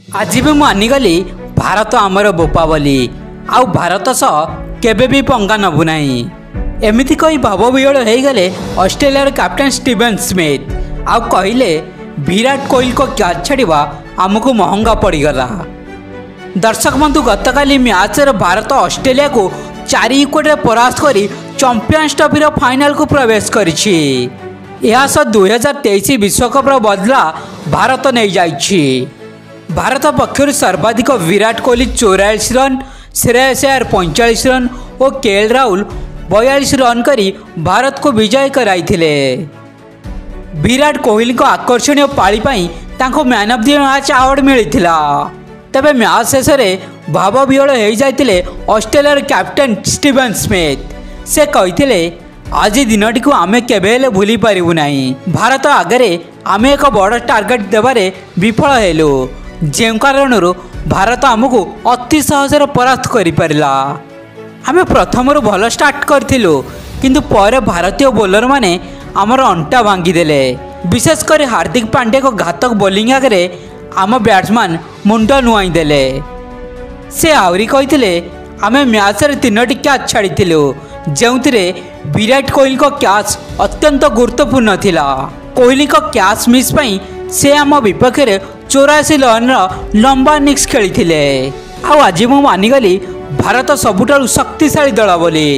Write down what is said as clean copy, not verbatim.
आज भी मानिगली भारत आमर बोपा बोली आउ भारत सह केबे भी पंगा नबु नाही एमिति कही भाव विहल हो गले ऑस्ट्रेलिया कैप्टन स्टीवन स्मिथ आउ कहले विराट कोहली को कैच छाड़ा आमको महंगा पड़गला। दर्शक बंधु गतकाली मैच भारत ऑस्ट्रेलिया को 4 विकेट परास्त कर चैंपियंस ट्रॉफी फाइनल को प्रवेश करिछि। यह 2023 विश्वकप बदला भारत नहीं जाइछि। भारत पक्षर सर्वाधिक विराट कोहली 44 रन, श्रेयस अय्यर 45 रन और केएल राहुल 42 रन करी भारत को विजय कराइथिले। विराट कोहली को आकर्षणीय पाली पाई तांको man of the match award मिलिथिला। तबे मैच शेष में भाव विहल हो जाइतिले ऑस्ट्रेलिया कैप्टन स्टीवन स्मिथ। से कहिथिले आज दिनटी को आमे केबेले भूली पारिबु नाही। भारत आगरे आमे एक बड़ टार्गेट देबारे विफल हेलु जे कारणरू भारत आमको अति सहजरे परास्त करि परिला। आमे प्रथमरू भल स्टार्ट करथिलु किंतु पर भारतीय बोलर माने आमर अंटा भांगीदेले। विशेषकर हार्दिक पांड्या को घातक बोलिंग आगे आम बैट्समैन मुंड नुआईदेले। से आहरी कहिथिले आमे मैच रे 3टी कैच छाड़ीथिलु जेउथिरे विराट कोहली को कैच अत्यंत गुरुत्वपूर्ण थिला। कोहली को कैच मिस पई से आम विपक्ष रे 84 रन लंबा इनिंग्स खेलिथिले। आज मु मानिगली भारत सबुठारु शक्तिशाली दल बोली।